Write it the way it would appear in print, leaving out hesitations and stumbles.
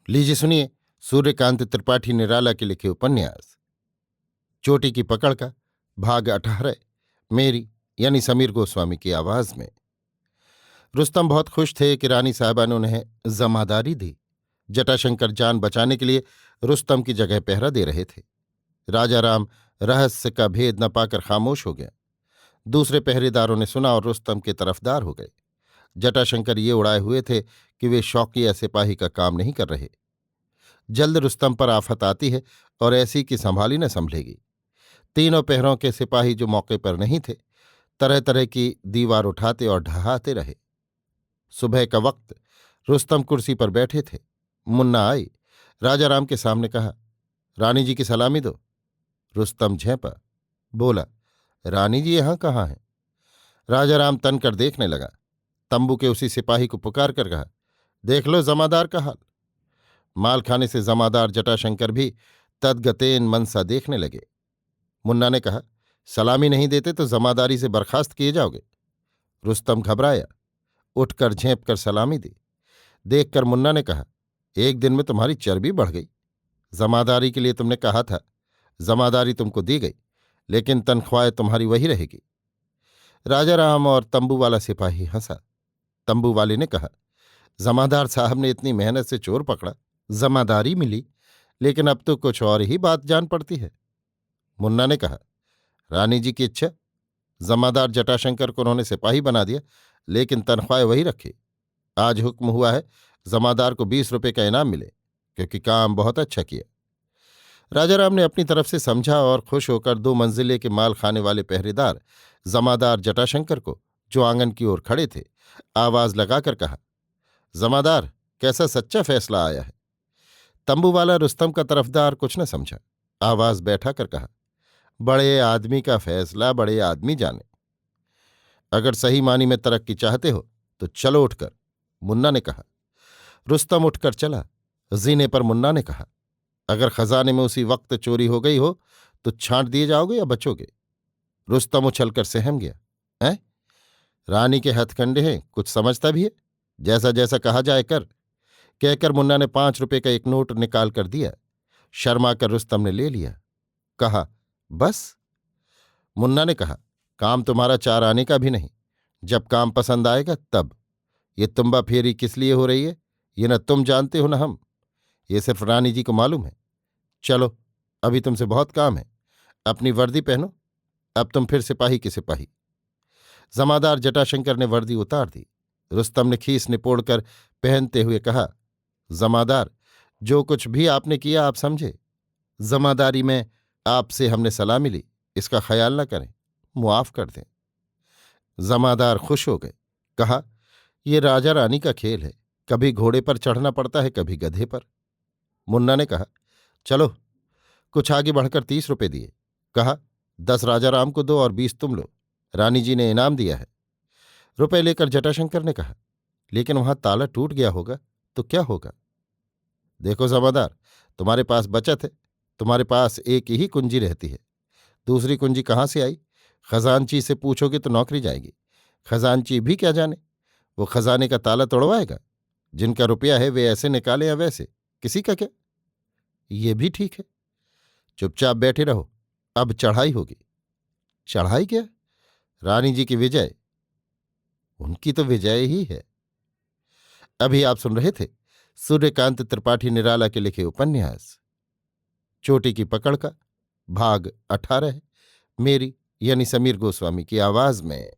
लीजिए सुनिए सूर्यकांत त्रिपाठी निराला के लिखे उपन्यास चोटी की पकड़ का भाग 18 मेरी यानी समीर गोस्वामी की आवाज में। रुस्तम बहुत खुश थे कि रानी साहबा ने उन्हें जमादारी दी। जटाशंकर जान बचाने के लिए रुस्तम की जगह पहरा दे रहे थे। राजा राम रहस्य का भेद न पाकर खामोश हो गया। दूसरे पहरेदारों ने सुना और रुस्तम के तरफदार हो गए। जटाशंकर ये उड़ाए हुए थे कि वे शौकिया सिपाही का काम नहीं कर रहे। जल्द रुस्तम पर आफत आती है और ऐसी कि संभाली न संभलेगी। तीनों पहरों के सिपाही जो मौके पर नहीं थे, तरह तरह की दीवार उठाते और ढहाते रहे। सुबह का वक्त रुस्तम कुर्सी पर बैठे थे। मुन्ना आई, राजा राम के सामने कहा, रानी जी की सलामी दो। रुस्तम झेंपा, बोला, रानी जी यहां कहाँ हैं? राजा राम तन कर देखने लगा। तंबू के उसी सिपाही को पुकार कर कहा, देख लो जमादार का हाल। मालखाने से जमादार जटाशंकर भी तदगतेन मन सा देखने लगे। मुन्ना ने कहा, सलामी नहीं देते तो जमादारी से बर्खास्त किए जाओगे। रुस्तम घबराया, उठकर झेंप कर सलामी दी। देखकर मुन्ना ने कहा, एक दिन में तुम्हारी चर्बी बढ़ गई। जमादारी के लिए तुमने कहा था, जमादारी तुमको दी गई, लेकिन तनख्वाह तुम्हारी वही रहेगी। राजा राम और तंबू वाला सिपाही हंसा। तंबू वाले ने कहा, जमादार साहब ने इतनी मेहनत से चोर पकड़ा, जमादारी मिली, लेकिन अब तो कुछ और ही बात जान पड़ती है। मुन्ना ने कहा, रानी जी की इच्छा, जमादार जटाशंकर को उन्होंने सिपाही बना दिया, लेकिन तनख्वाह वही रखी। आज हुक्म हुआ है जमादार को 20 रुपये का इनाम मिले, क्योंकि काम बहुत अच्छा किया। राजा राम ने अपनी तरफ से समझा और खुश होकर 2 मंजिले के माल खाने वाले पहरेदार जमादार जटाशंकर को, जो आंगन की ओर खड़े थे, आवाज लगाकर कहा, जमादार कैसा सच्चा फैसला आया है। तंबू वाला रुस्तम का तरफदार कुछ न समझा, आवाज बैठा कर कहा, बड़े आदमी का फैसला बड़े आदमी जाने। अगर सही मानी में तरक्की चाहते हो तो चलो उठकर, मुन्ना ने कहा। रुस्तम उठकर चला। जीने पर मुन्ना ने कहा, अगर खजाने में उसी वक्त चोरी हो गई हो तो छांट दिए जाओगे या बचोगे? रुस्तम उछलकर सहम गया। हैं? रानी के हथकंडे हैं, कुछ समझता भी है? जैसा जैसा कहा जाए कर, कहकर मुन्ना ने 5 रुपये का एक नोट निकाल कर दिया। शर्मा कर रुस्तम ने ले लिया। कहा, बस? मुन्ना ने कहा, काम तुम्हारा 4 आने का भी नहीं, जब काम पसंद आएगा तब। ये तुम्बा फेरी किस लिए हो रही है, ये न तुम जानते हो न हम, ये सिर्फ रानी जी को मालूम है। चलो, अभी तुमसे बहुत काम है, अपनी वर्दी पहनो, अब तुम फिर सिपाही की सिपाही। जमादार जटाशंकर ने वर्दी उतार दी। रुस्तम ने खीस निपोड़कर पहनते हुए कहा, जमादार, जो कुछ भी आपने किया आप समझे। जमादारी में आपसे हमने सलामी ली, इसका ख्याल न करें, मुआफ कर दें। जमादार खुश हो गए। कहा, ये राजा रानी का खेल है, कभी घोड़े पर चढ़ना पड़ता है, कभी गधे पर। मुन्ना ने कहा, चलो। कुछ आगे बढ़कर 30 रुपये दिए। कहा, 10 राजा राम को दो और 20 तुम लो, रानी जी ने इनाम दिया है। रुपए लेकर जटाशंकर ने कहा, लेकिन वहां ताला टूट गया होगा तो क्या होगा? देखो जमादार, तुम्हारे पास बचत है, तुम्हारे पास एक ही कुंजी रहती है, दूसरी कुंजी कहाँ से आई? खजानची से पूछोगे तो नौकरी जाएगी। खजानची भी क्या जाने, वो खजाने का ताला तोड़वाएगा? जिनका रुपया है वे ऐसे निकाले या वैसे, किसी का क्या? ये भी ठीक है, चुपचाप बैठे रहो, अब चढ़ाई होगी। चढ़ाई क्या? रानी जी की विजय। उनकी तो विजय ही है। अभी आप सुन रहे थे सूर्यकांत त्रिपाठी निराला के लिखे उपन्यास चोटी की पकड़ का भाग 18 मेरी यानी समीर गोस्वामी की आवाज में।